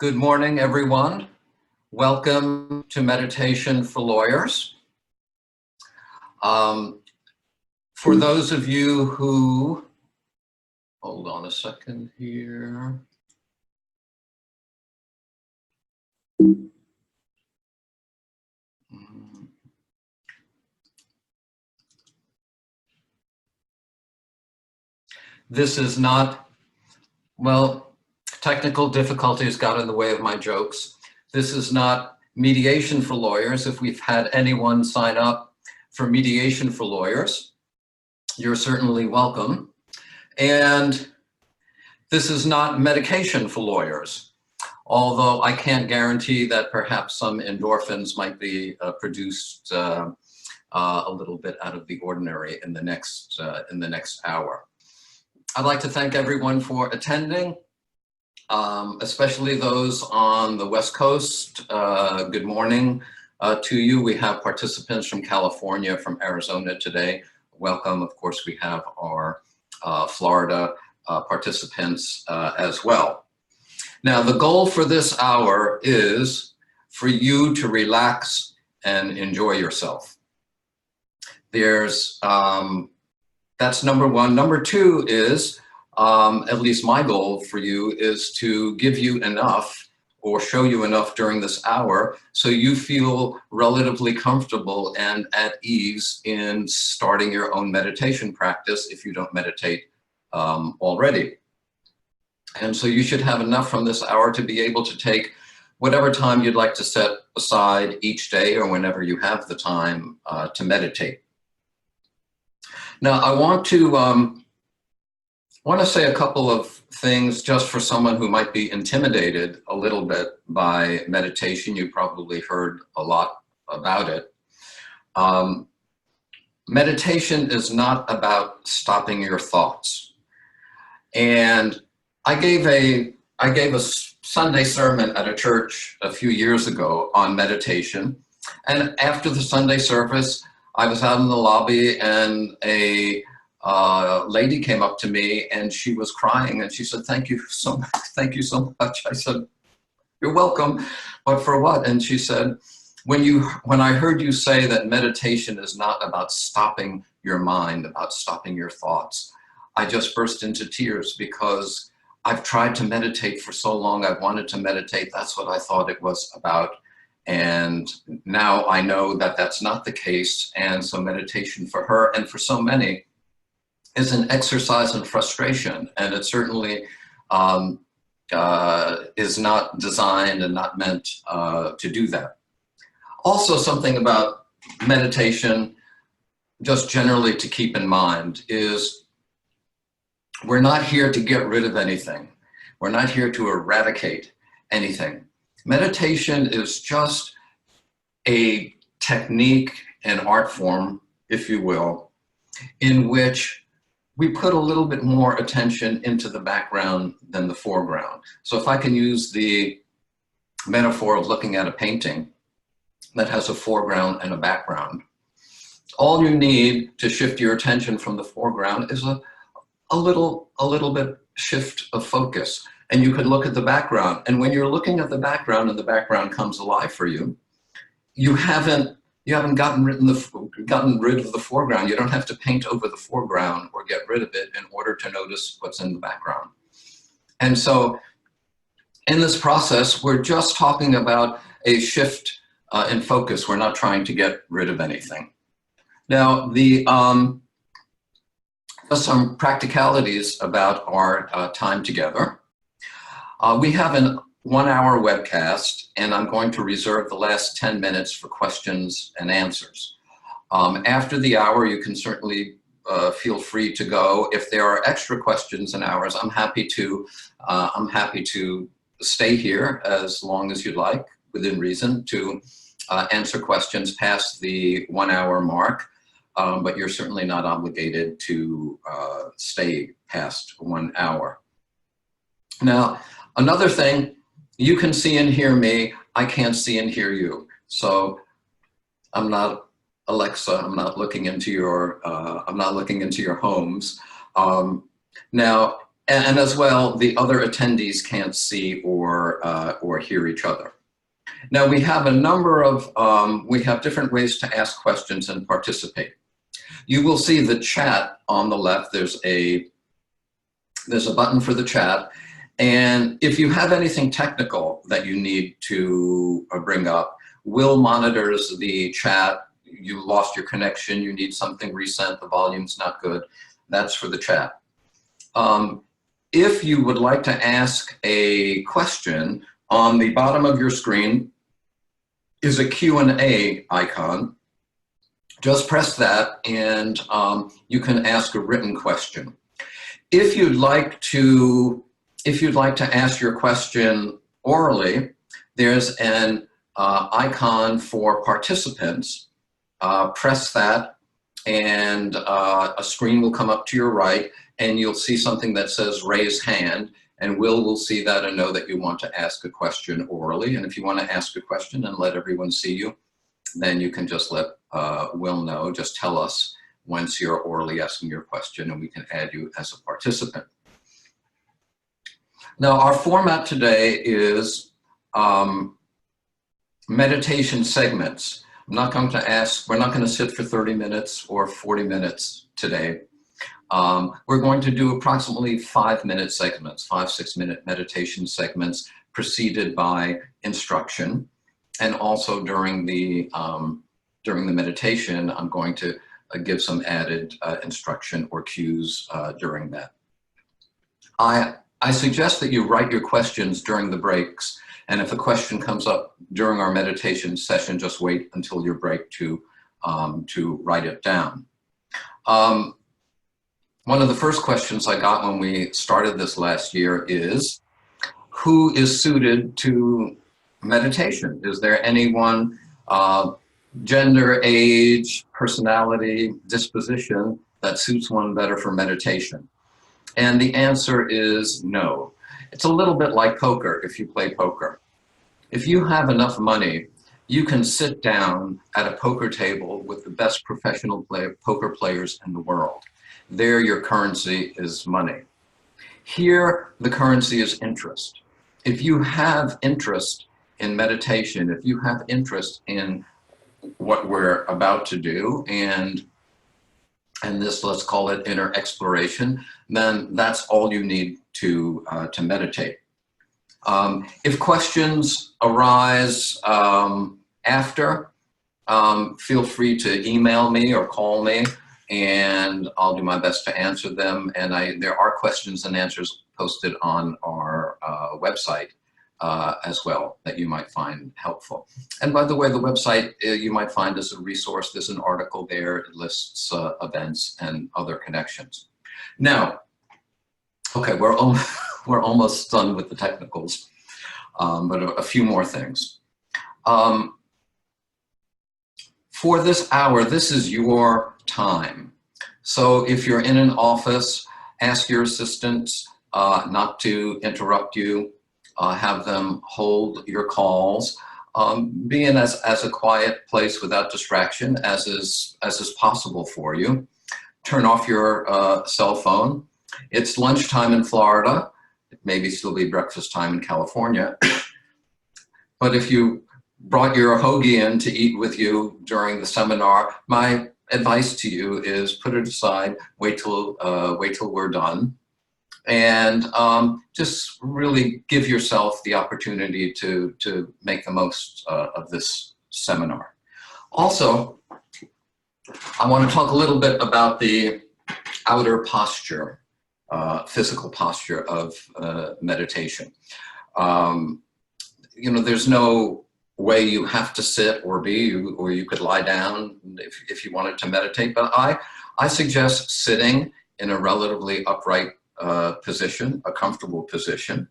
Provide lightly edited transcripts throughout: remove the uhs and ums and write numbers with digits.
Good morning, everyone. Welcome to Meditation for Lawyers. For those of you who, hold on a second here. This is not, well, technical difficulties got in the way of my jokes. This is not mediation for lawyers. If we've had anyone sign up for mediation for lawyers, you're certainly welcome. And this is not medication for lawyers, although I can't guarantee that perhaps some endorphins might be produced a little bit out of the ordinary in the next hour. I'd like to thank everyone for attending, especially those on the West Coast. Good morning to you. We have participants from California, from Arizona today. Welcome. Of course, we have our Florida participants as well. Now, the goal for this hour is for you to relax and enjoy yourself. That's number one. Number two is, at least my goal for you, is to give you enough or show you enough during this hour so you feel relatively comfortable and at ease in starting your own meditation practice if you don't meditate already. And so you should have enough from this hour to be able to take whatever time you'd like to set aside each day or whenever you have the time to meditate. Now, I want to say a couple of things just for someone who might be intimidated a little bit by meditation. You probably heard a lot about it. Meditation is not about stopping your thoughts. And I gave a Sunday sermon at a church a few years ago on meditation. And after the Sunday service, I was out in the lobby and a lady came up to me and she was crying and she said, "Thank you so much. Thank you so much." I said, "You're welcome, but for what?" And she said, when I heard you say that meditation is not about stopping your mind, about stopping your thoughts, I just burst into tears because I've tried to meditate for so long. I've wanted to meditate. That's what I thought it was about. And now I know that that's not the case. And so meditation for her and for so many is an exercise in frustration. And it certainly is not designed and not meant to do that. Also, something about meditation, just generally to keep in mind, is we're not here to get rid of anything. We're not here to eradicate anything. Meditation is just a technique, an art form, if you will, in which we put a little bit more attention into the background than the foreground. So if I can use the metaphor of looking at a painting that has a foreground and a background, all you need to shift your attention from the foreground is a little bit shift of focus. And you could look at the background. And when you're looking at the background and the background comes alive for you, you haven't gotten rid of the foreground. You don't have to paint over the foreground or get rid of it in order to notice what's in the background. And so in this process, we're just talking about a shift in focus. We're not trying to get rid of anything. Now, some practicalities about our time together. We have a 1-hour webcast, and I'm going to reserve the last 10 minutes for questions and answers. After the hour, you can certainly feel free to go. If there are extra questions and hours, I'm happy to stay here as long as you'd like, within reason, to answer questions past the 1-hour mark. But you're certainly not obligated to stay past 1 hour. Now, another thing, you can see and hear me, I can't see and hear you. So I'm not Alexa, I'm not looking into your homes. Now, and as well, the other attendees can't see or hear each other. Now we have a number of, we have different ways to ask questions and participate. You will see the chat on the left. There's a button for the chat. And if you have anything technical that you need to bring up, Will monitors the chat. You lost your connection, you need something resent, the volume's not good. That's for the chat. If you would like to ask a question, on the bottom of your screen is a Q&A icon. Just press that and you can ask a written question. If you'd like to ask your question orally, there's an icon for participants. Press that and a screen will come up to your right and you'll see something that says raise hand, and will see that and know that you want to ask a question orally. And if you want to ask a question and let everyone see you, then you can just let Will know. Just tell us once you're orally asking your question and we can add you as a participant. Now our format today is meditation segments. I'm not going to ask, we're not going to sit for 30 minutes or 40 minutes today. We're going to do approximately 5-minute segments, 5-6-minute meditation segments preceded by instruction. And also during the meditation, I'm going to give some added instruction or cues during that. I suggest that you write your questions during the breaks. And if a question comes up during our meditation session, just wait until your break to write it down. One of the first questions I got when we started this last year is, who is suited to meditation? Is there anyone, gender, age, personality, disposition, that suits one better for meditation? And the answer is no. It's a little bit like poker if you play poker. If you have enough money, you can sit down at a poker table with the best professional poker players in the world. There, your currency is money. Here, the currency is interest. If you have interest in meditation, if you have interest in what we're about to do, and this, let's call it inner exploration, then that's all you need to meditate. If questions arise after, feel free to email me or call me, and I'll do my best to answer them. And there are questions and answers posted on our website as well that you might find helpful. And by the way, the website you might find as a resource. There's an article there. It lists events and other connections. Now, okay, we're almost done with the technicals, but a few more things. For this hour, this is your time. So if you're in an office, ask your assistants not to interrupt you. Have them hold your calls. Be in as a quiet place without distraction as is possible for you. Turn off your cell phone. It's lunchtime in Florida. It may still be breakfast time in California. But if you brought your hoagie in to eat with you during the seminar, my advice to you is put it aside, wait till we're done, and just really give yourself the opportunity to make the most of this seminar. Also, I want to talk a little bit about the outer posture, physical posture of meditation. You know, there's no way you have to sit or be, or you could lie down if you wanted to meditate, but I suggest sitting in a relatively upright position, a comfortable position.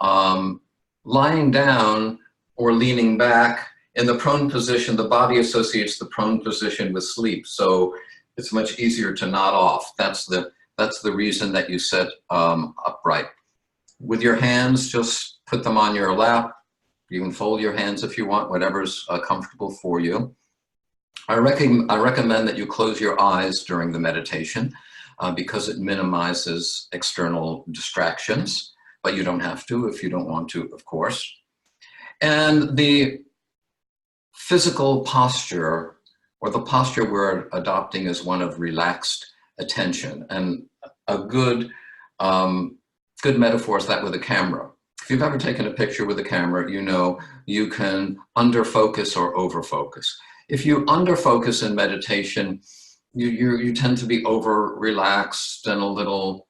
Lying down or leaning back, in the prone position, the body associates the prone position with sleep, so it's much easier to nod off. That's the reason that you sit upright. With your hands, just put them on your lap. You can fold your hands if you want, whatever's comfortable for you. I recommend that you close your eyes during the meditation. because it minimizes external distractions, but you don't have to if you don't want to, of course. And the physical posture, or the posture we're adopting, is one of relaxed attention. And a good metaphor is that with a camera. If you've ever taken a picture with a camera, you know you can under-focus or over-focus. If you under-focus in meditation, you tend to be over-relaxed and a little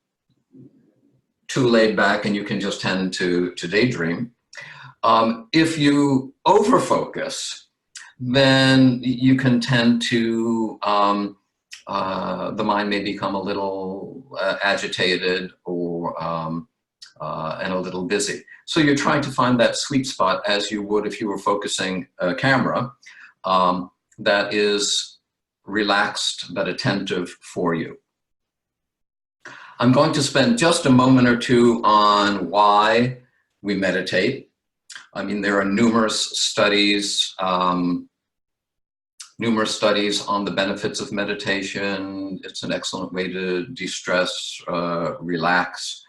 too laid back, and you can just tend to daydream. If you over-focus, then you can tend to, the mind may become a little agitated or and a little busy. So you're trying to find that sweet spot, as you would if you were focusing a camera, that is relaxed but attentive for you. I'm going to spend just a moment or two on why we meditate. I mean, there are numerous studies on the benefits of meditation. It's an excellent way to de-stress, relax.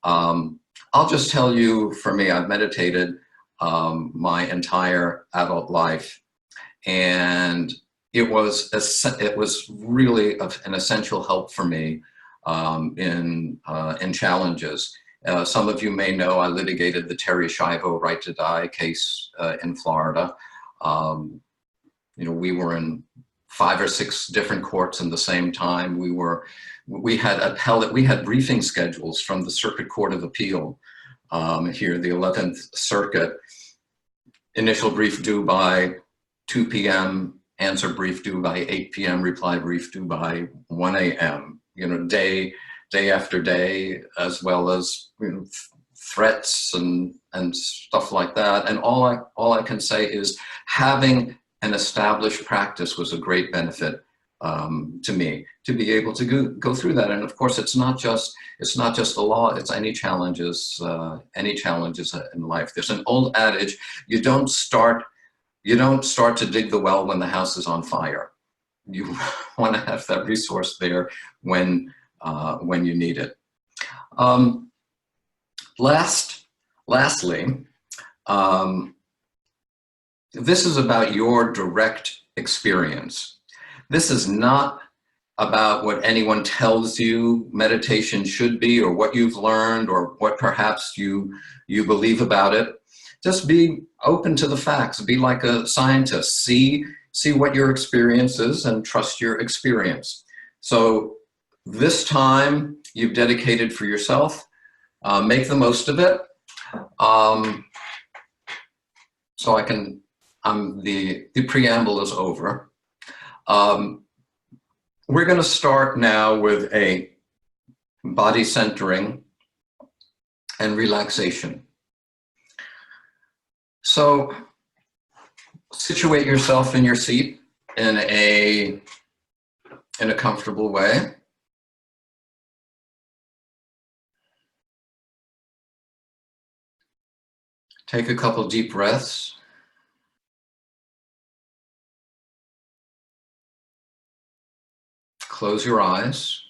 I'll just tell you, for me, I've meditated my entire adult life, and it was really an essential help for me in challenges. Some of you may know I litigated the Terri Schiavo right to die case in Florida. You know, we were in 5 or 6 different courts in the same time. We had briefing schedules from the Circuit Court of Appeal here, the 11th Circuit. Initial brief due by 2 p.m., answer brief due by 8 p.m., reply brief due by 1 a.m. You know, day after day, as well as, you know, threats and stuff like that. And all I can say is having an established practice was a great benefit to me, to be able to go through that. And of course, it's not just the law, it's any challenges in life. There's an old adage: you don't start to dig the well when the house is on fire. You want to have that resource there when you need it. Lastly, this is about your direct experience. This is not about what anyone tells you meditation should be, or what you've learned, or what perhaps you believe about it. Just be open to the facts. Be like a scientist. See what your experience is and trust your experience. So this time you've dedicated for yourself, make the most of it. So the preamble is over. We're going to start now with a body centering and relaxation. So situate yourself in your seat in a comfortable way. Take a couple deep breaths. Close your eyes.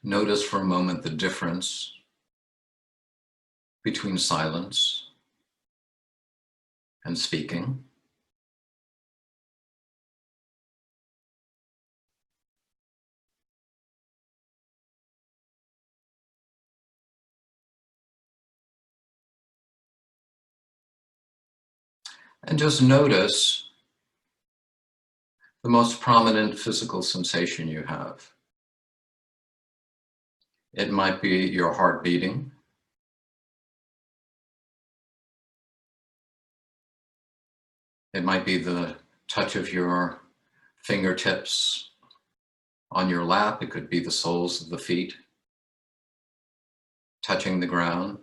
Notice for a moment the difference between silence and speaking. And just notice the most prominent physical sensation you have. It might be your heart beating. It might be the touch of your fingertips on your lap. It could be the soles of the feet touching the ground.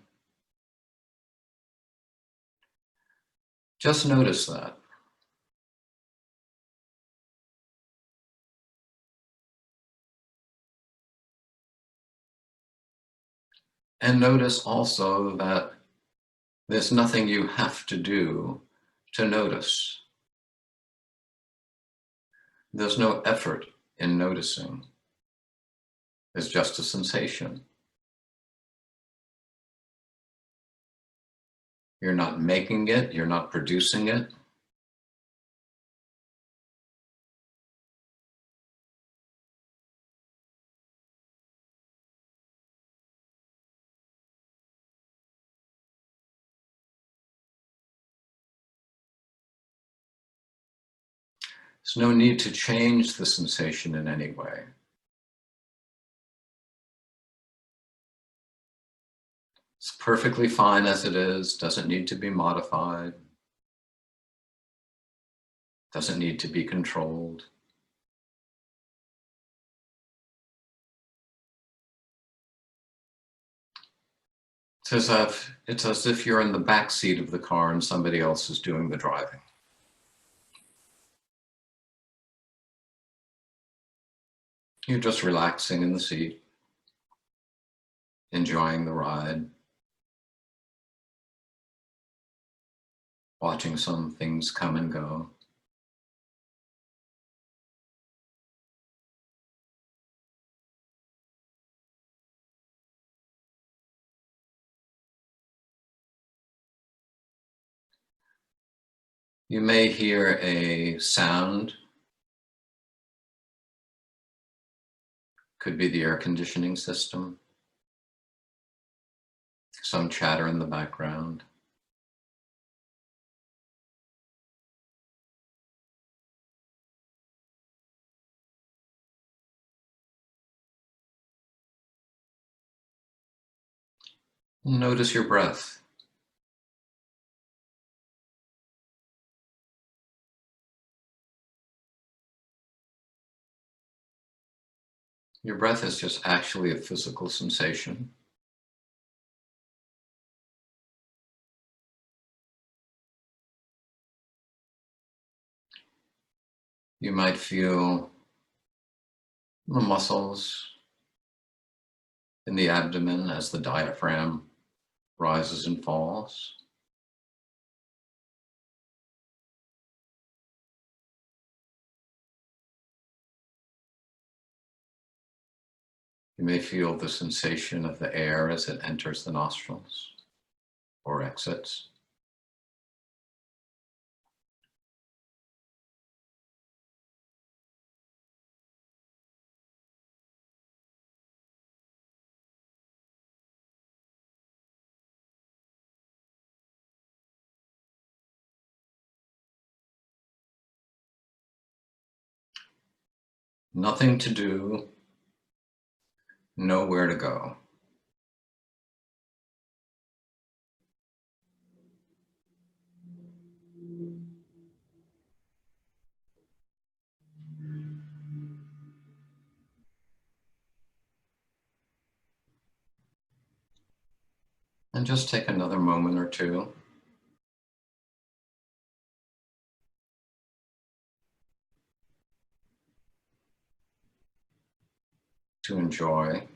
Just notice that. And notice also that there's nothing you have to do to notice. There's no effort in noticing. It's just a sensation. You're not making it, you're not producing it. There's no need to change the sensation in any way. It's perfectly fine as it is, doesn't need to be modified, doesn't need to be controlled. It's as if you're in the back seat of the car and somebody else is doing the driving. You're just relaxing in the seat, enjoying the ride, watching some things come and go. You may hear a sound. Could be the air conditioning system, some chatter in the background. Notice your breath. Your breath is just actually a physical sensation. You might feel the muscles in the abdomen as the diaphragm rises and falls. You may feel the sensation of the air as it enters the nostrils or exits. Nothing to do, nowhere to go. And just take another moment or two to enjoy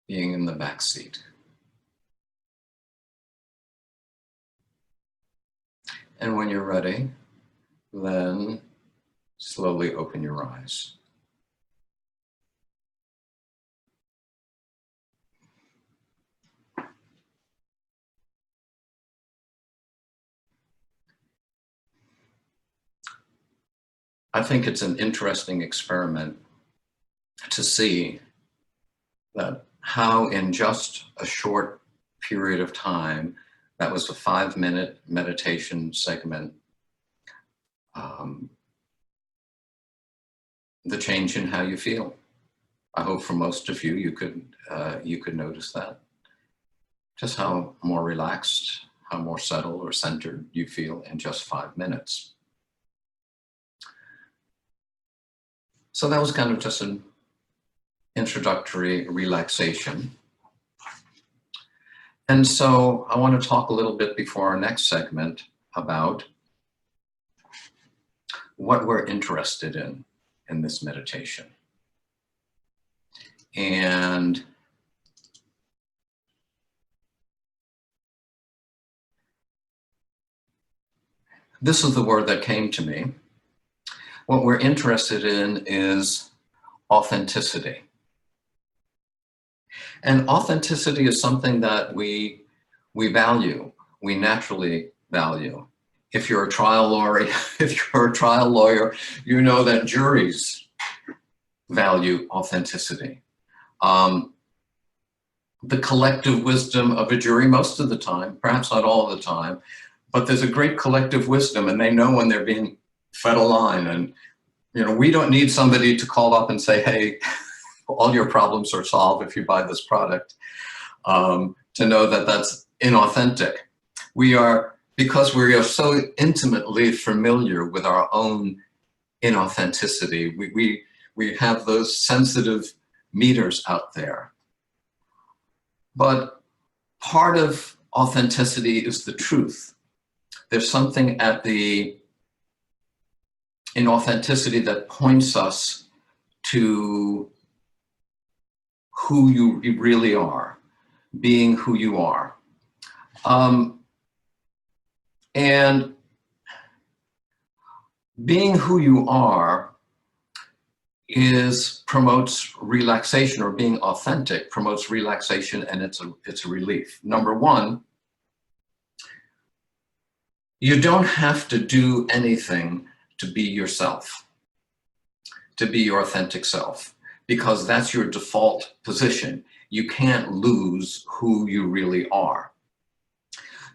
being in the back seat. And when you're ready, then slowly open your eyes. I think it's an interesting experiment to see that how in just a short period of time, that was a 5-minute meditation segment, the change in how you feel. I hope for most of you, you could notice that. Just how more relaxed, how more settled or centered you feel in just 5 minutes. So that was kind of just an introductory relaxation. And so I want to talk a little bit before our next segment about what we're interested in this meditation. And this is the word that came to me. What we're interested in is authenticity. And authenticity is something that we value, we naturally value. If you're a trial lawyer, you know that juries value authenticity. The collective wisdom of a jury most of the time, perhaps not all the time, but there's a great collective wisdom, and they know when they're being fed a line. And we don't need somebody to call up and say, hey, all your problems are solved if you buy this product, to know that that's inauthentic. Because we are so intimately familiar with our own inauthenticity, we have those sensitive meters out there. But part of authenticity is the truth. There's something in authenticity that points us to who you really are, being who you are. And being who you are promotes relaxation, or being authentic promotes relaxation, and it's a relief. Number one, you don't have to do anything to be yourself, to be your authentic self, because that's your default position. You can't lose who you really are.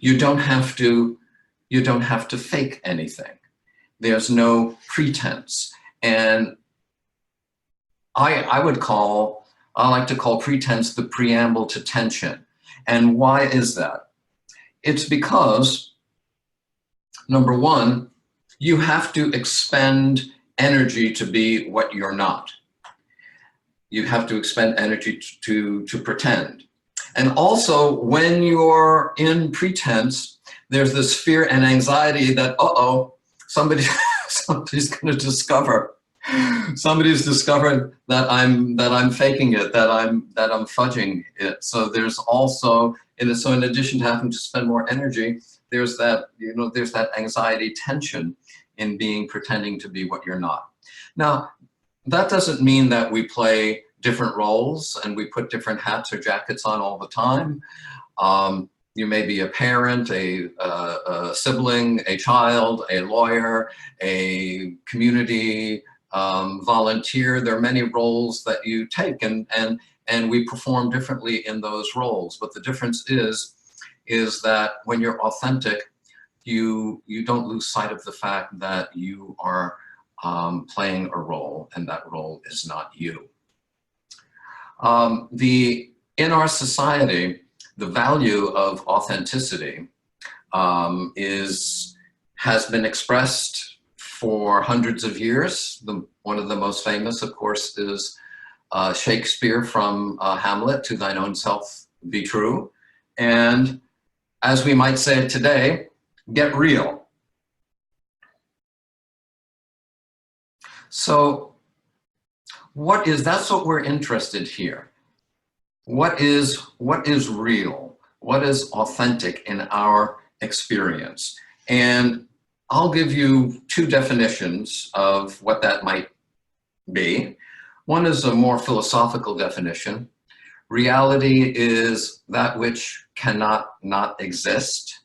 You don't have to fake anything. There's no pretense. And I like to call pretense the preamble to tension. And why is that? It's because, number one, you have to expend energy to be what you're not. You have to expend energy to pretend. And also, when you're in pretense, there's this fear and anxiety that, somebody's going to discover. Somebody's discovered that I'm faking it, that I'm fudging it. So there's also, in addition to having to spend more energy, there's that anxiety tension in pretending to be what you're not. Now, that doesn't mean that we play different roles and we put different hats or jackets on all the time. You may be a parent, a sibling, a child, a lawyer, a community volunteer. There are many roles that you take, and we perform differently in those roles. But the difference is that when you're authentic, you don't lose sight of the fact that you are playing a role, and that role is not you. In our society, the value of authenticity has been expressed for hundreds of years. One of the most famous, of course, is Shakespeare from Hamlet, "To thine own self be true." And as we might say today, get real. So that's what we're interested here. What is real? What is authentic in our experience? And I'll give you two definitions of what that might be. One is a more philosophical definition. Reality is that which cannot not exist.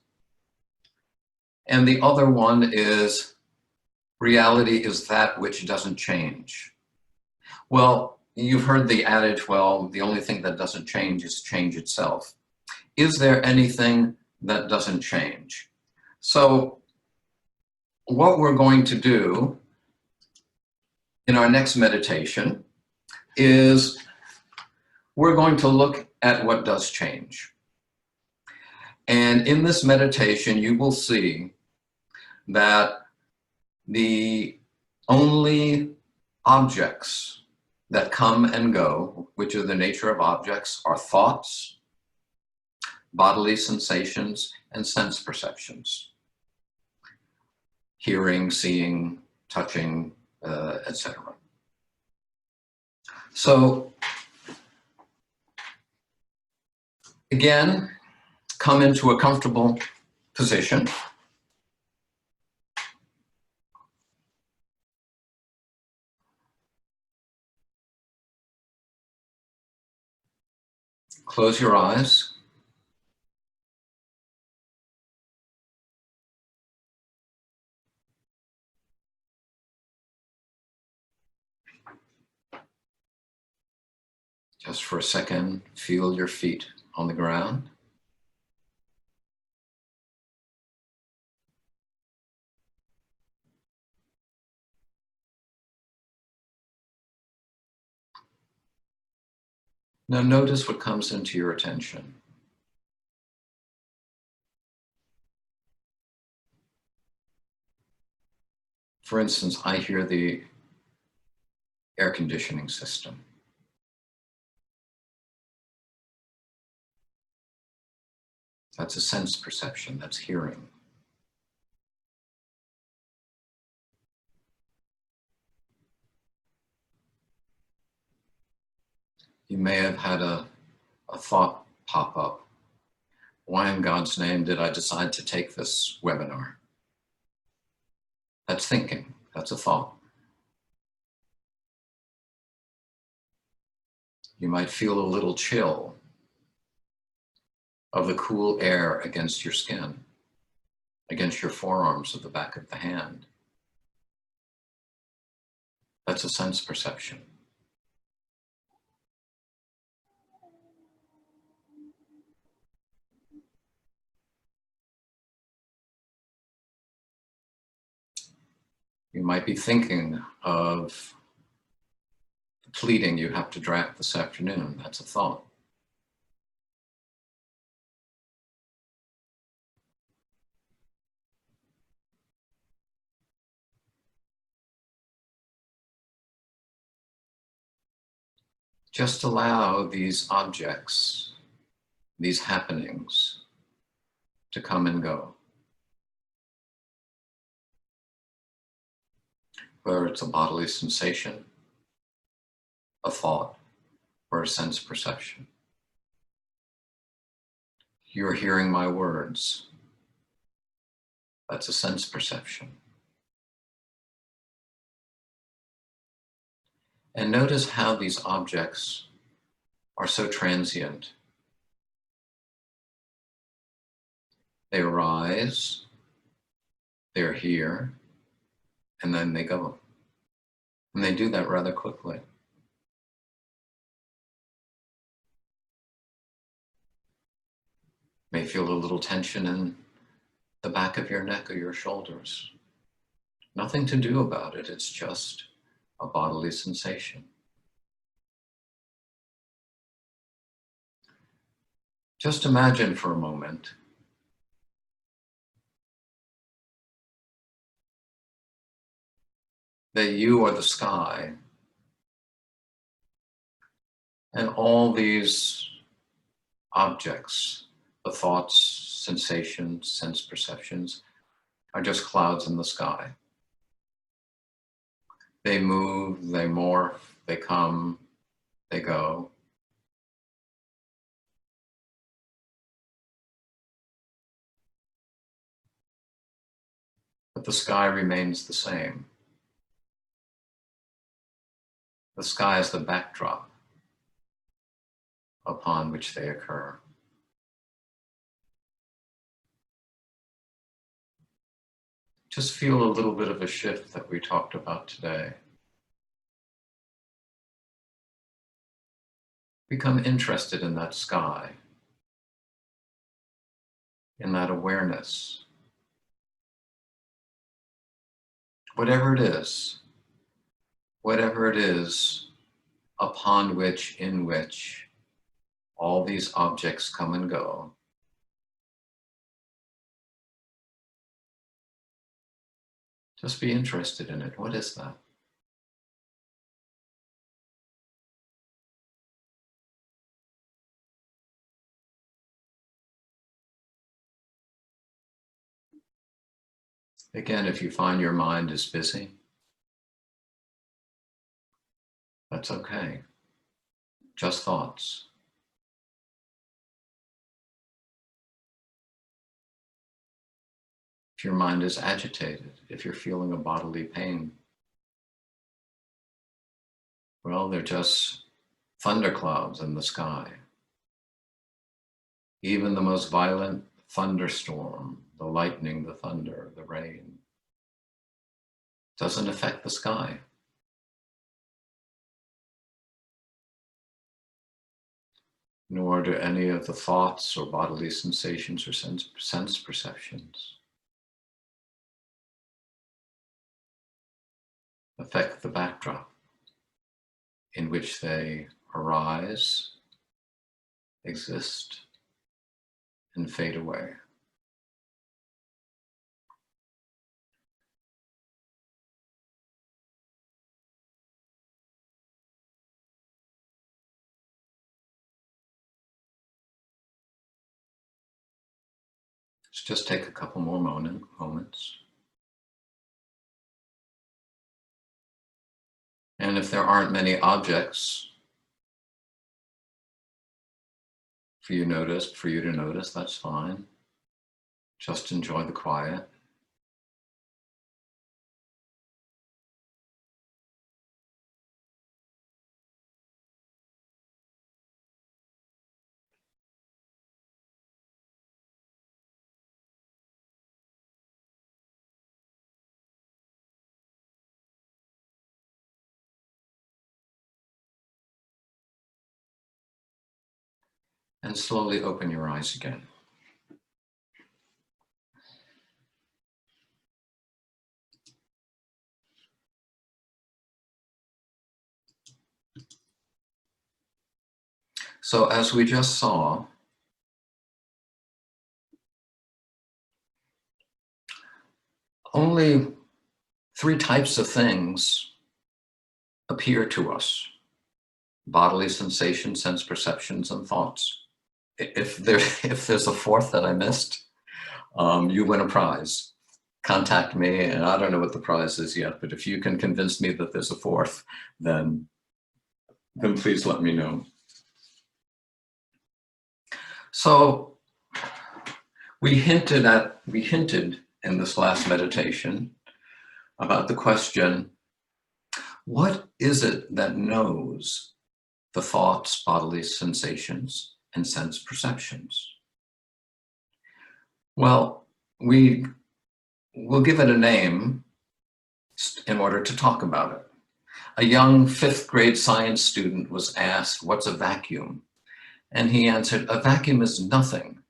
And the other one is reality is that which doesn't change. Well, you've heard the adage, well, the only thing that doesn't change is change itself. Is there anything that doesn't change? So what we're going to do in our next meditation is we're going to look at what does change. And in this meditation, you will see that the only objects that come and go, which are the nature of objects, are thoughts, bodily sensations and sense perceptions, hearing, seeing, touching, etc. So again, come into a comfortable position. Close your eyes. Just for a second, feel your feet on the ground. Now notice what comes into your attention. For instance, I hear the air conditioning system. That's a sense perception, that's hearing. You may have had a thought pop up. Why in God's name did I decide to take this webinar? That's thinking, that's a thought. You might feel a little chill of the cool air against your skin, against your forearms of the back of the hand. That's a sense perception. You might be thinking of the pleading you have to draft this afternoon. That's a thought. Just allow these objects, these happenings, to come and go. Whether it's a bodily sensation, a thought, or a sense perception. You're hearing my words. That's a sense perception. And notice how these objects are so transient. They arise, they're here, and then they go. And they do that rather quickly. May feel a little tension in the back of your neck or your shoulders. Nothing to do about it, it's just a bodily sensation. Just imagine for a moment that you are the sky, and all these objects, the thoughts, sensations, sense perceptions, are just clouds in the sky. They move, they morph, they come, they go. But the sky remains the same. The sky is the backdrop upon which they occur. Just feel a little bit of a shift that we talked about today. Become interested in that sky, in that awareness. Whatever it is upon which, in which all these objects come and go, just be interested in it. What is that? Again, if you find your mind is busy, that's okay. Just thoughts. If your mind is agitated, if you're feeling a bodily pain, well, they're just thunderclouds in the sky. Even the most violent thunderstorm, the lightning, the thunder, the rain, doesn't affect the sky. Nor do any of the thoughts or bodily sensations or sense perceptions affect the backdrop in which they arise, exist, and fade away. Let's just take a couple more moments. And if there aren't many objects for you to notice, that's fine. Just enjoy the quiet. And slowly open your eyes again. So as we just saw, only 3 types of things appear to us: bodily sensations, sense perceptions, and thoughts. If there's a 4th that I missed, you win a prize. Contact me, and I don't know what the prize is yet, but if you can convince me that there's a 4th, then please let me know. So we hinted in this last meditation about the question, what is it that knows the thoughts, bodily sensations, and sense perceptions? Well, we'll give it a name in order to talk about it. A young 5th grade science student was asked, what's a vacuum? And he answered, a vacuum is nothing.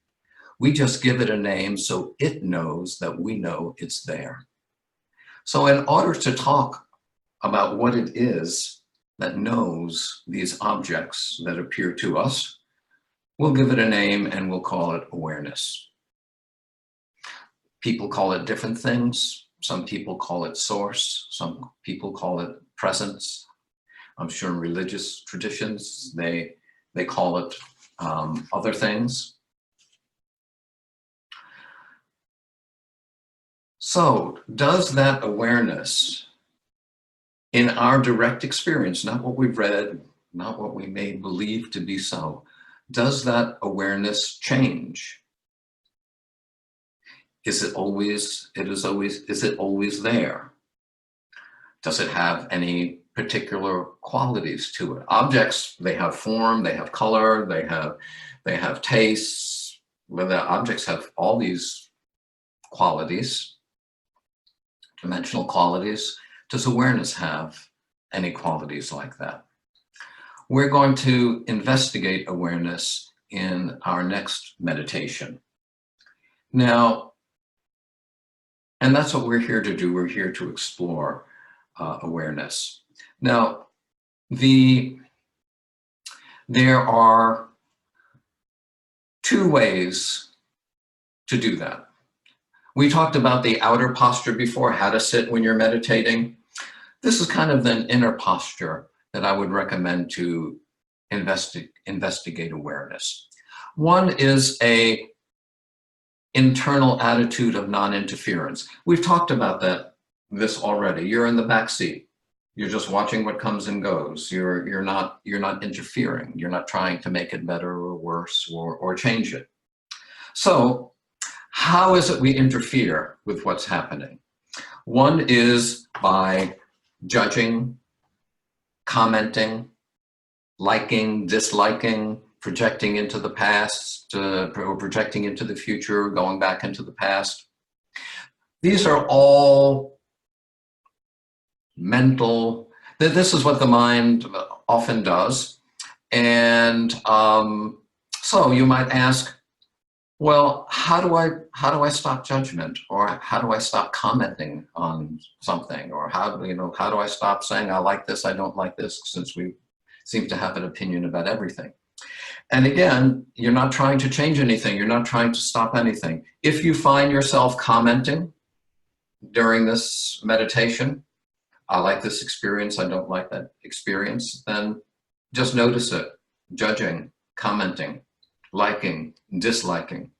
We just give it a name so it knows that we know it's there. So in order to talk about what it is that knows these objects that appear to us, we'll give it a name and we'll call it awareness. People call it different things. Some people call it source. Some people call it presence. I'm sure in religious traditions, they call it other things. So does that awareness in our direct experience, not what we've read, not what we may believe to be so, does that awareness change? Is it always there? Does it have any particular qualities to it? Objects, they have form, they have color, they have tastes. Well, the objects have all these qualities, dimensional qualities. Does awareness have any qualities like that? We're going to investigate awareness in our next meditation. Now, and that's what we're here to do. We're here to explore awareness. Now, there are 2 ways to do that. We talked about the outer posture before, how to sit when you're meditating. This is kind of an inner posture that I would recommend to investigate awareness. One is a internal attitude of non-interference. We've talked about this already. You're in the back seat. You're just watching what comes and goes. You're not interfering. You're not trying to make it better or worse or change it. So how is it we interfere with what's happening? One is by judging, commenting, liking, disliking, projecting into the past, or projecting into the future, going back into the past. These are all mental. This is what the mind often does. And so you might ask, well, how do I stop judgment, or how do I stop commenting on something, or how do I stop saying I like this, I don't like this, since we seem to have an opinion about everything? And again, you're not trying to change anything. You're not trying to stop anything. If you find yourself commenting during this meditation, I like this experience, I don't like that experience, then just notice it. Judging, commenting, liking, disliking.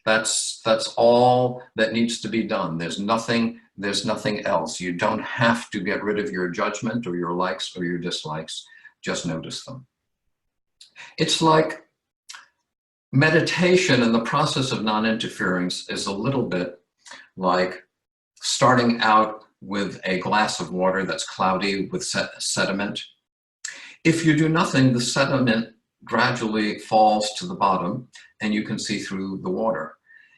That's all that needs to be done. There's nothing else. You don't have to get rid of your judgment or your likes or your dislikes. Just notice them. It's like meditation and the process of non-interference is a little bit like starting out with a glass of water that's cloudy with sediment. If you do nothing, the sediment gradually falls to the bottom and you can see through the water.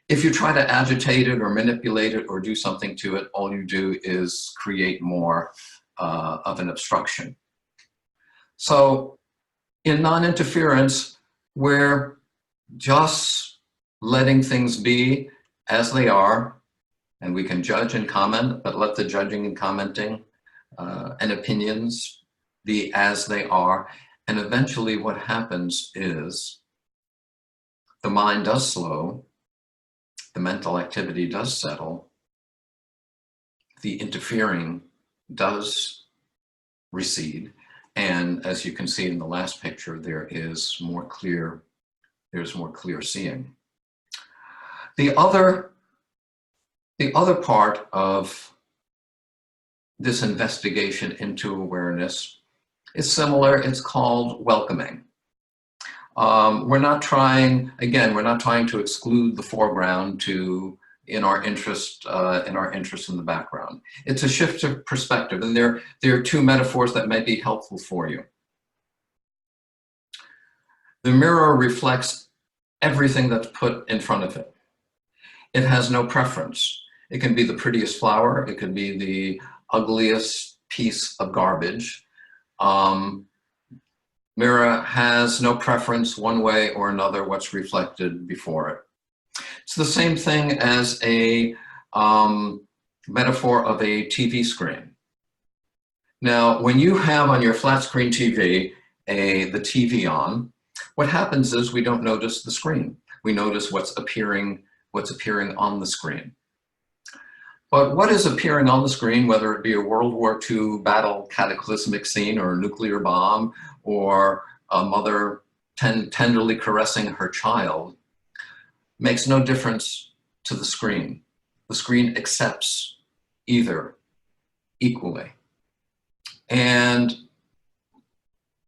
If you try to agitate it or manipulate it or do something to it, all you do is create more of an obstruction. So in non-interference, we're just letting things be as they are, and we can judge and comment, but let the judging and commenting and opinions be as they are. And eventually what happens is the mind does slow, the mental activity does settle, the interfering does recede, and as you can see in the last picture, there's more clear seeing. The other part of this investigation into awareness is similar. It's called welcoming. We're not trying to exclude the foreground in our interest in the background. It's a shift of perspective, and there are two metaphors that may be helpful for you. The mirror reflects everything that's put in front of it. It has no preference. It can be the prettiest flower, it could be the ugliest piece of garbage. Mirror has no preference one way or another what's reflected before it. It's the same thing as a metaphor of a TV screen. Now, when you have on your flat screen TV the TV on, what happens is we don't notice the screen. We notice what's appearing on the screen. But what is appearing on the screen, whether it be a World War II battle cataclysmic scene or a nuclear bomb or a mother tenderly caressing her child, makes no difference to the screen. The screen accepts either equally. And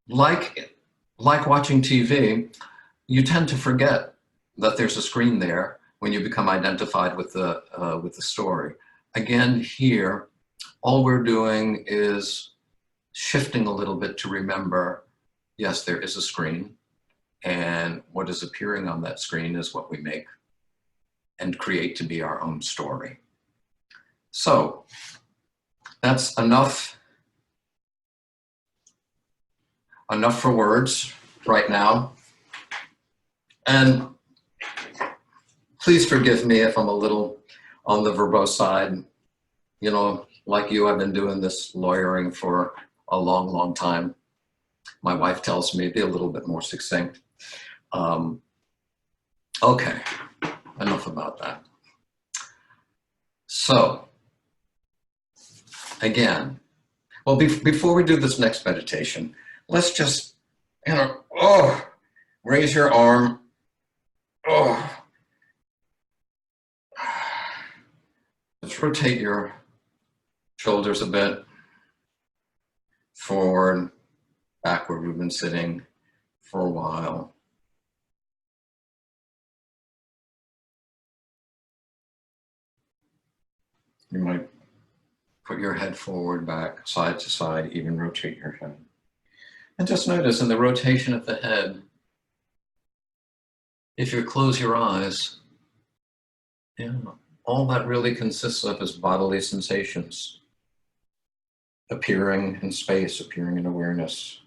like watching TV, you tend to forget that there's a screen there when you become identified with the story. Again, here, all we're doing is shifting a little bit to remember, yes, there is a screen, and what is appearing on that screen is what we make and create to be our own story. So that's enough for words right now. And please forgive me if I'm a little on the verbose side. You know, like you, I've been doing this lawyering for a long, long time. My wife tells me be a little bit more succinct. Okay, enough about that. So, again, well, before we do this next meditation, let's just, raise your arm. Just rotate your shoulders a bit, forward, backward. We've been sitting for a while. You might put your head forward, back, side to side, even rotate your head. And just notice in the rotation of the head, if you close your eyes, all that really consists of is bodily sensations appearing in space, appearing in awareness.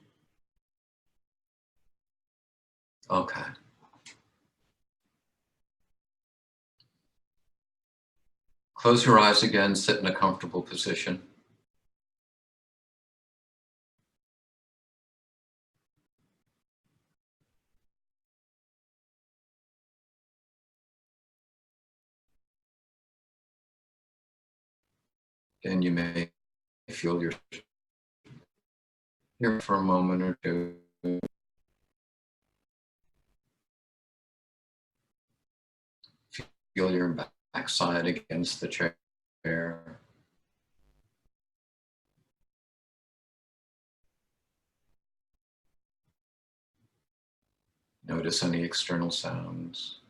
Okay. Close your eyes again, sit in a comfortable position. And you may feel your here for a moment or two. Feel your backside against the chair. Notice any external sounds.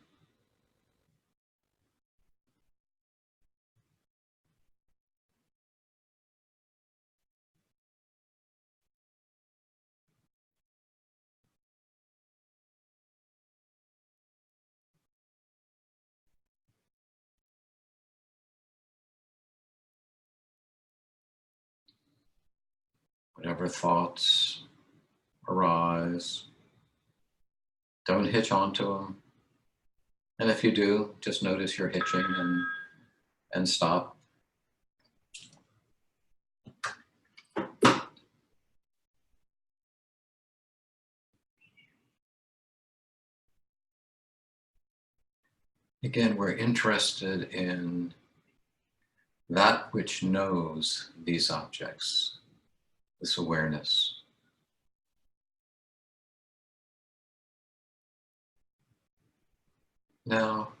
Whatever thoughts arise, don't hitch onto them. And if you do, just notice you're hitching and stop. Again, we're interested in that which knows these objects, this awareness. Now,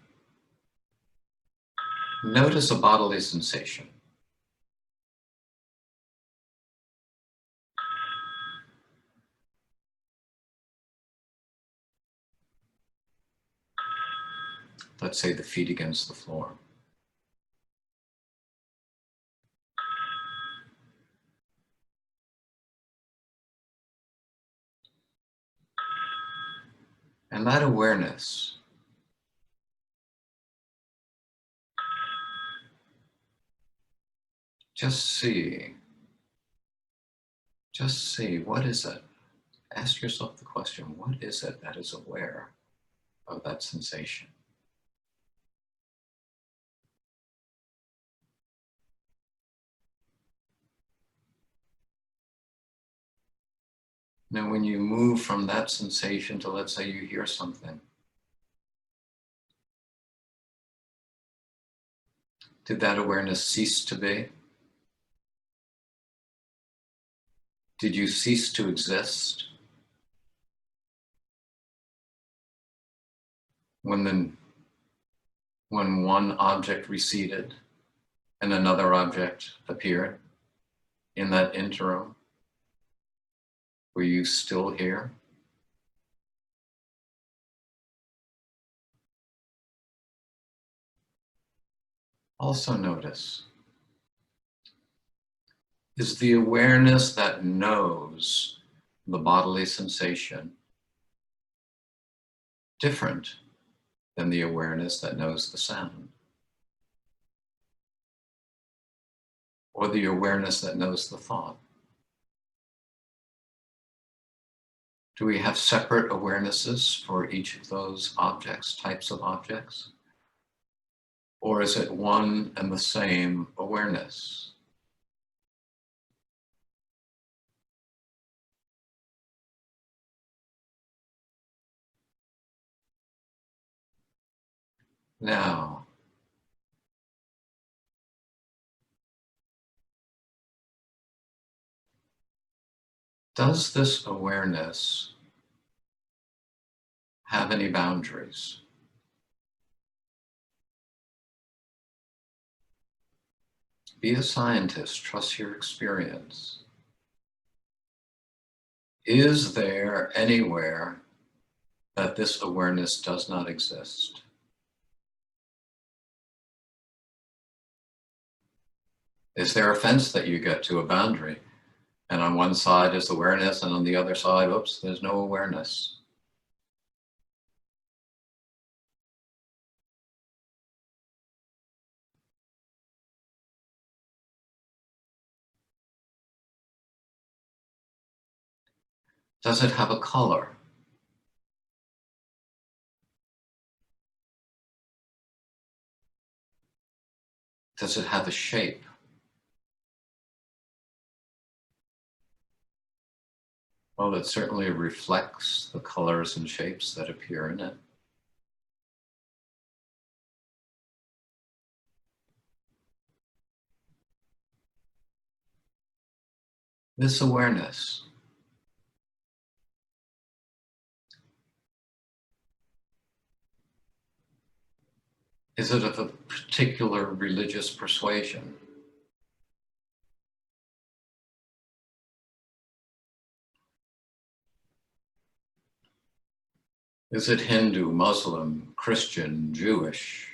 notice a bodily sensation. Let's say the feet against the floor. And that awareness just see, what is it? Ask yourself the question, what is it that is aware of that sensation? Now, when you move from that sensation to, let's say you hear something, did that awareness cease to be? Did you cease to exist? When one object receded and another object appeared in that interim, were you still here? Also notice, is the awareness that knows the bodily sensation different than the awareness that knows the sound? Or the awareness that knows the thought? Do we have separate awarenesses for each of those objects, types of objects? Or is it one and the same awareness? Now, does this awareness have any boundaries? Be a scientist, trust your experience. Is there anywhere that this awareness does not exist? Is there a fence that you get to, a boundary? And on one side is awareness, and on the other side, oops, there's no awareness. Does it have a color? Does it have a shape? Well, it certainly reflects the colors and shapes that appear in it. This awareness, is it of a particular religious persuasion? Is it Hindu, Muslim, Christian, Jewish,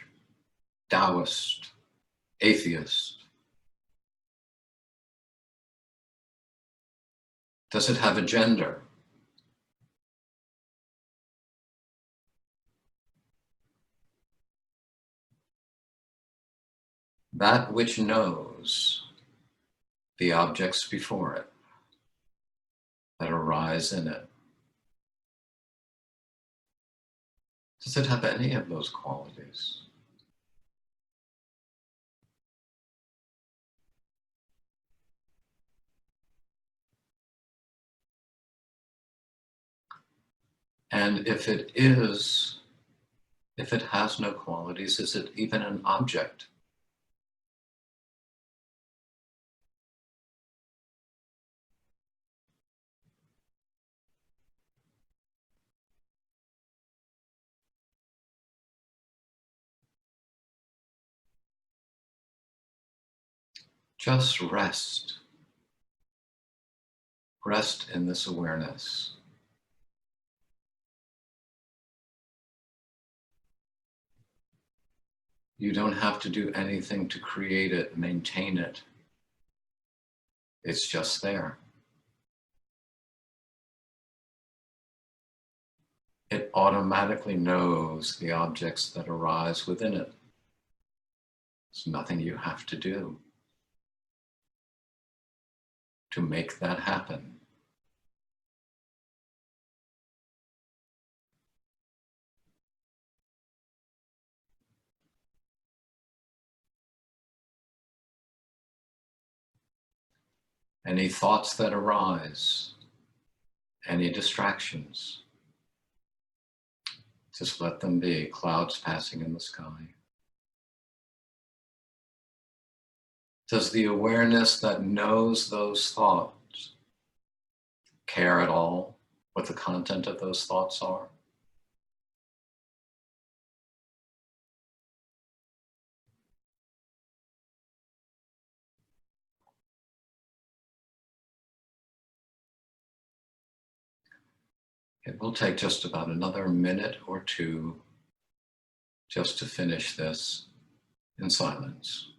Taoist, atheist? Does it have a gender? That which knows the objects before it that arise in it. Does it have any of those qualities? And if it has no qualities, is it even an object? Just rest. Rest in this awareness. You don't have to do anything to create it, maintain it. It's just there. It automatically knows the objects that arise within it. There's nothing you have to do to make that happen. Any thoughts that arise, any distractions, just let them be, clouds passing in the sky. Does the awareness that knows those thoughts care at all what the content of those thoughts are? It will take just about another minute or two just to finish this in silence.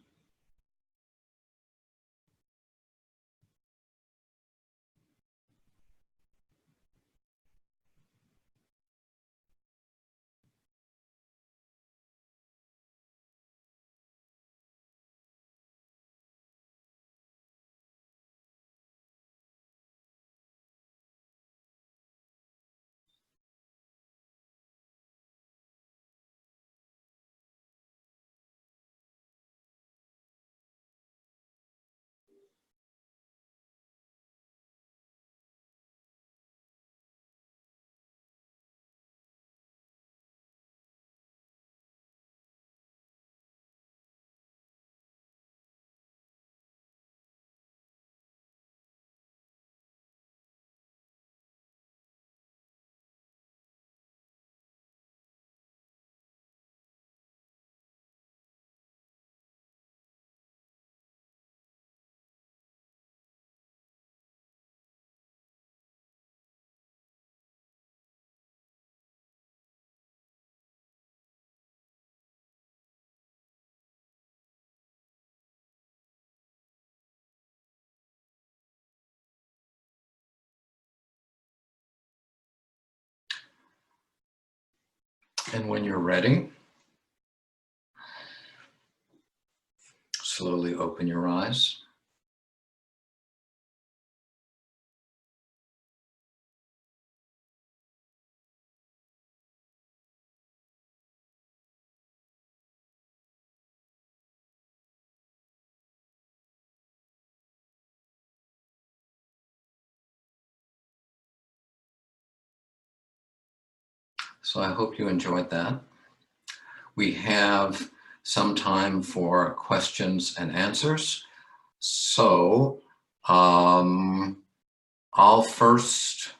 And when you're ready, slowly open your eyes. So I hope you enjoyed that. We have some time for questions and answers. So I'll first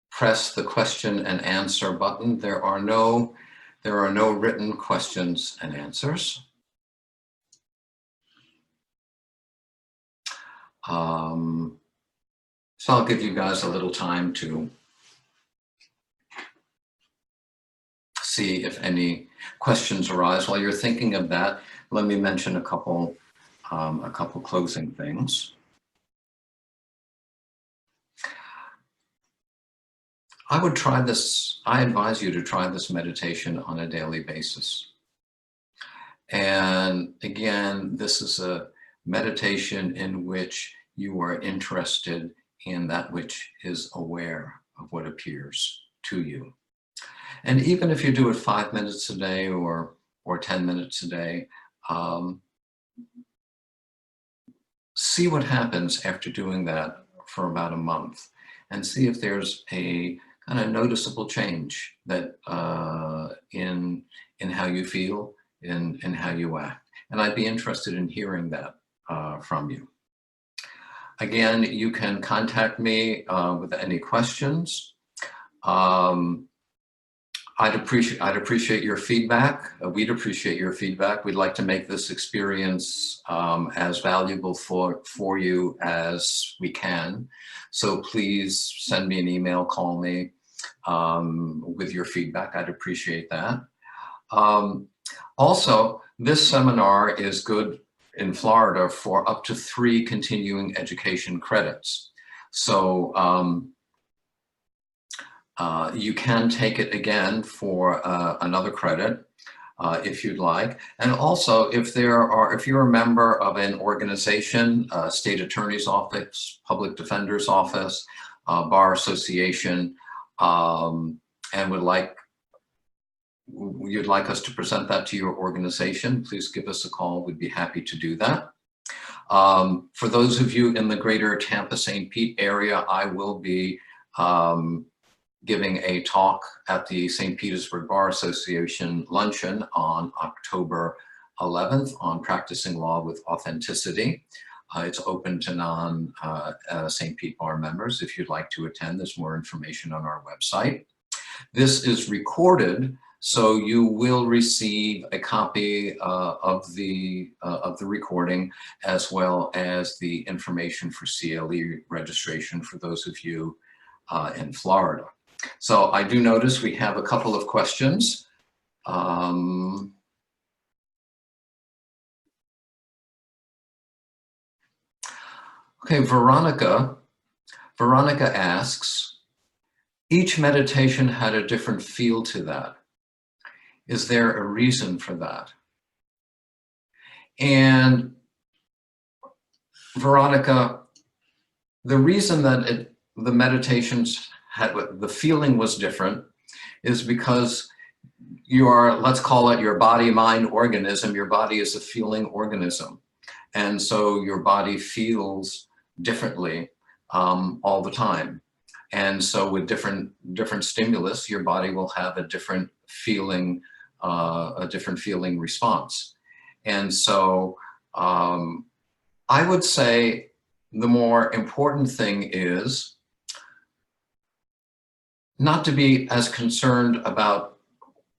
press the question and answer button. There are no written questions and answers. So I'll give you guys a little time to see if any questions arise. While you're thinking of that, let me mention a couple closing things. I would try this. I advise you to try this meditation on a daily basis. And again, this is a meditation in which you are interested in that which is aware of what appears to you. And even if you do it 5 minutes a day or 10 minutes a day, see what happens after doing that for about a month, and see if there's a kind of noticeable change that in how you feel, in how you act. And I'd be interested in hearing that from you. Again, you can contact me with any questions. I'd appreciate your feedback. We'd appreciate your feedback. We'd like to make this experience as valuable for you as we can. So please send me an email, call me with your feedback. I'd appreciate that. Also, this seminar is good in Florida for up to 3 continuing education credits. So you can take it again for another credit if you'd like. And also, if you're a member of an organization, state attorney's office, public defender's office, bar association, and you'd like us to present that to your organization, please give us a call. We'd be happy to do that. For those of you in the greater Tampa-St. Pete area, I will be giving a talk at the St. Petersburg Bar Association luncheon on October 11th on practicing law with authenticity. It's open to non-St. Pete bar members. If you'd like to attend, there's more information on our website. This is recorded, so you will receive a copy of the recording, as well as the information for CLE registration for those of you in Florida. So I do notice we have a couple of questions. Okay, Veronica asks, each meditation had a different feel to that. Is there a reason for that? And Veronica, the reason that the meditations the feeling was different is because you are, let's call it your body, mind organism. Your body is a feeling organism. And so your body feels differently all the time. And so with different stimulus, your body will have a different feeling response. And so I would say the more important thing is not to be as concerned about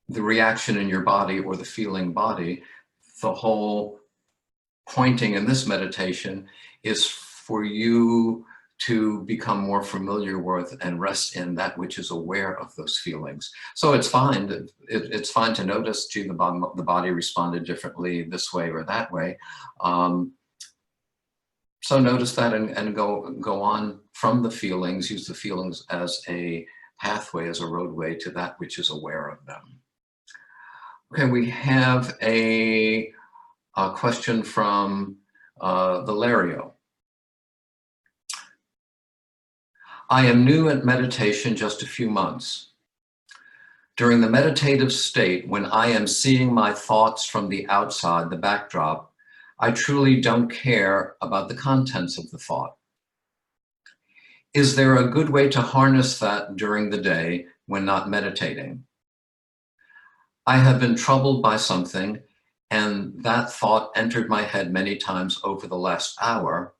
the reaction in your body or the feeling body. The whole pointing in this meditation is for you to become more familiar with and rest in that which is aware of those feelings. So it's fine. It's fine to notice, gee, the body responded differently this way or that way. So notice that and go on from the feelings. Use the feelings as a pathway as a roadway to that which is aware of them. Okay, we have a question from Valerio. I am new at meditation, just a few months. During the meditative state, when I am seeing my thoughts from the outside, the backdrop, I truly don't care about the contents of the thought. Is there a good way to harness that during the day when not meditating? I have been troubled by something, and that thought entered my head many times over the last hour,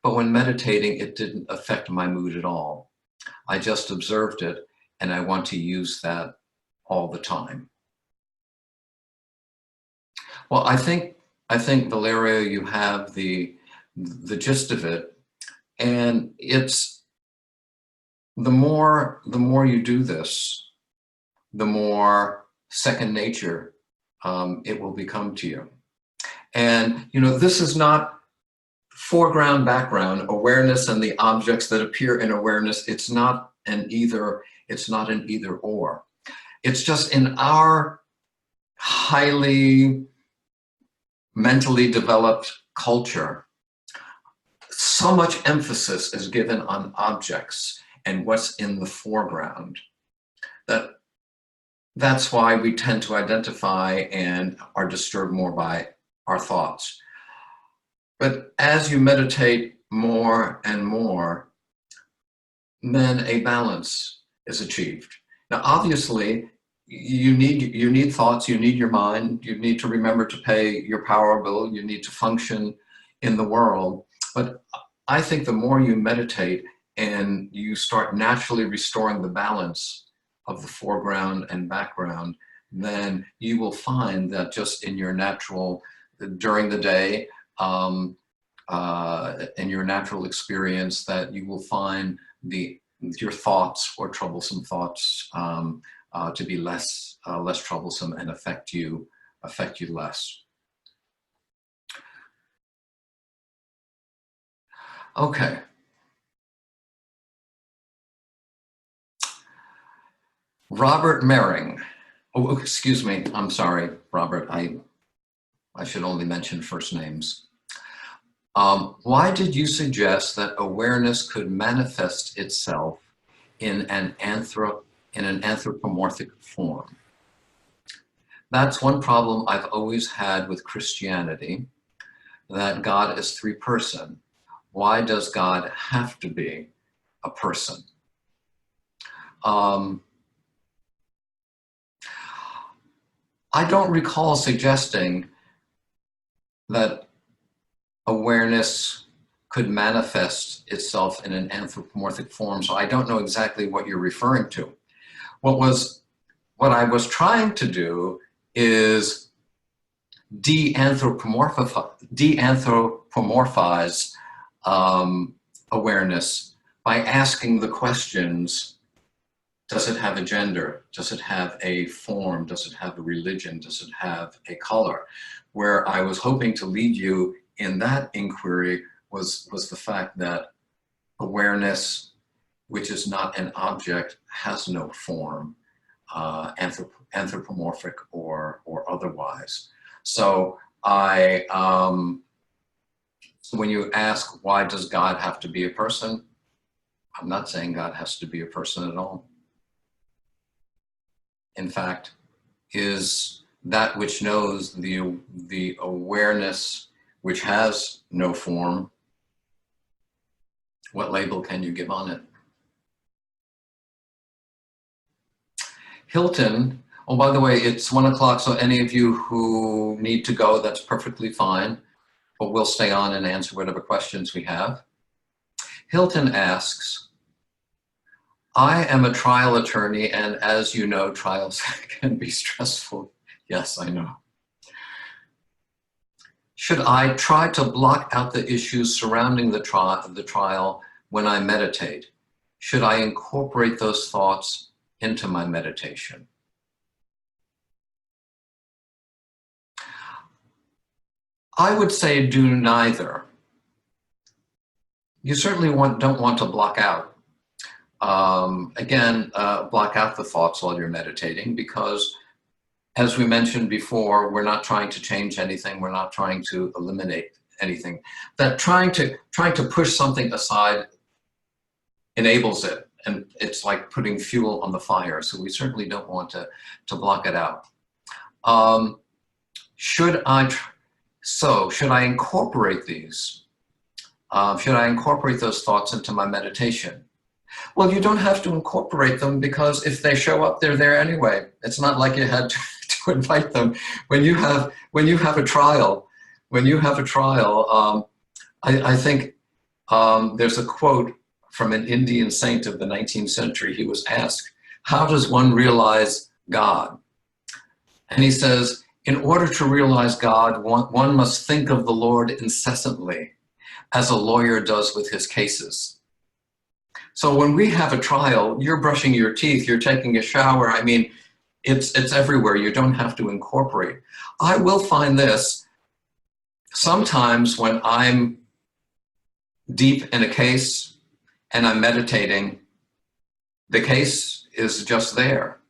but when meditating, it didn't affect my mood at all. I just observed it, and I want to use that all the time. Well, I think Valerio, you have the gist of it, and it's the more you do this, the more second nature it will become to you. And this is not foreground, background, awareness and the objects that appear in awareness. It's not an either or. It's just in our highly mentally developed culture, so much emphasis is given on objects and what's in the foreground. That's why we tend to identify and are disturbed more by our thoughts. But as you meditate more and more, then a balance is achieved. Now, obviously, you need thoughts, you need your mind, you need to remember to pay your power bill, you need to function in the world. But I think the more you meditate and you start naturally restoring the balance of the foreground and background, then you will find that just in your natural, during the day, in your natural experience, that you will find your thoughts or troublesome thoughts to be less troublesome and affect you less. Okay. Robert Mering. Oh, excuse me. I'm sorry, Robert. I should only mention first names. Why did you suggest that awareness could manifest itself in an anthropomorphic form? That's one problem I've always had with Christianity, that God is three-person. Why does God have to be a person? I don't recall suggesting that awareness could manifest itself in an anthropomorphic form, so I don't know exactly what you're referring to. What I was trying to do is de-anthropomorphize awareness by asking the questions: does it have a gender? Does it have a form? Does it have a religion? Does it have a color? Where I was hoping to lead you in that inquiry was the fact that awareness, which is not an object, has no form, anthropomorphic or otherwise. So when you ask, why does God have to be a person? I'm not saying God has to be a person at all. In fact, is that which knows the awareness which has no form. What label can you give on it? Hilton, oh, by the way, it's 1 o'clock, so any of you who need to go, that's perfectly fine, but we'll stay on and answer whatever questions we have. Hilton asks, I am a trial attorney, and as you know, trials can be stressful. Yes, I know. Should I try to block out the issues surrounding the trial when I meditate? Should I incorporate those thoughts into my meditation? I would say do neither. You certainly don't want to block out. Again, block out the thoughts while you're meditating, because as we mentioned before, we're not trying to change anything. We're not trying to eliminate anything. That trying to push something aside enables it, and it's like putting fuel on the fire. So we certainly don't want to block it out. Should I incorporate these? Should I incorporate those thoughts into my meditation? Well, you don't have to incorporate them, because if they show up, they're there anyway. It's not like you had to invite them. When you have a trial, I think there's a quote from an Indian saint of the 19th century. He was asked, "How does one realize God?" And he says, "In order to realize God, one must think of the Lord incessantly, as a lawyer does with his cases." So when we have a trial, you're brushing your teeth, you're taking a shower. I mean, it's everywhere. You don't have to incorporate. I will find this. Sometimes when I'm deep in a case and I'm meditating, the case is just there.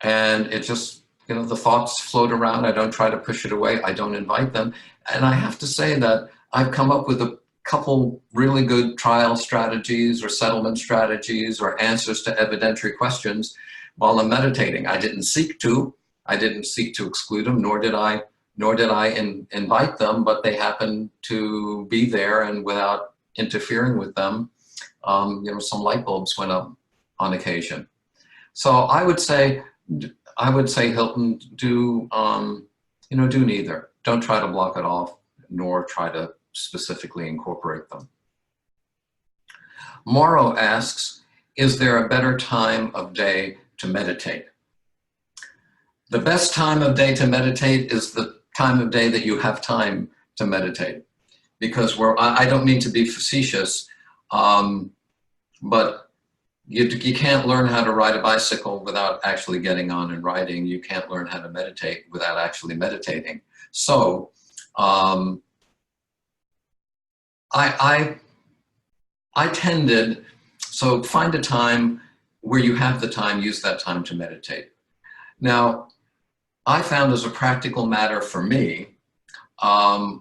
And it just, the thoughts float around. I don't try to push it away. I don't invite them. And I have to say that I've come up with a couple really good trial strategies or settlement strategies or answers to evidentiary questions while I'm meditating. I didn't seek to exclude them, nor did I invite them, but they happened to be there, and without interfering with them, some light bulbs went up on occasion. So I would say, Hilton, do neither. Don't try to block it off, nor try to specifically incorporate them. Morrow asks, is there a better time of day to meditate? The best time of day to meditate is the time of day that you have time to meditate. Because I don't mean to be facetious, but you can't learn how to ride a bicycle without actually getting on and riding. You can't learn how to meditate without actually meditating. So so find a time where you have the time, use that time to meditate. Now, I found as a practical matter for me, I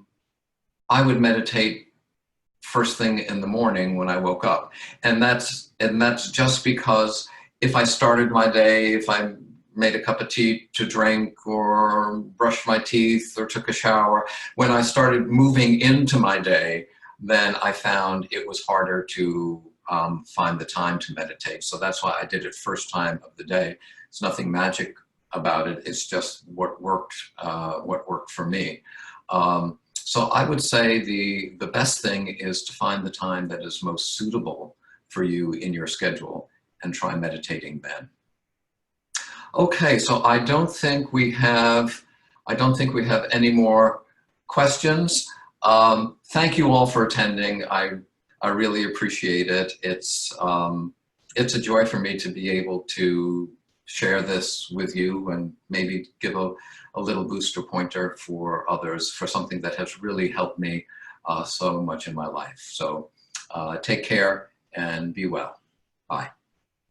would meditate first thing in the morning when I woke up. And that's just because if I started my day, if I made a cup of tea to drink or brushed my teeth or took a shower, when I started moving into my day, then I found it was harder to find the time to meditate. So that's why I did it first time of the day. It's nothing magic about it. It's just what worked for me. So I would say the best thing is to find the time that is most suitable for you in your schedule and try meditating then. Okay, so I don't think we have any more questions. Thank you all for attending. I really appreciate it. It's a joy for me to be able to share this with you and maybe give a little booster pointer for others for something that has really helped me so much in my life. So take care and be well. Bye.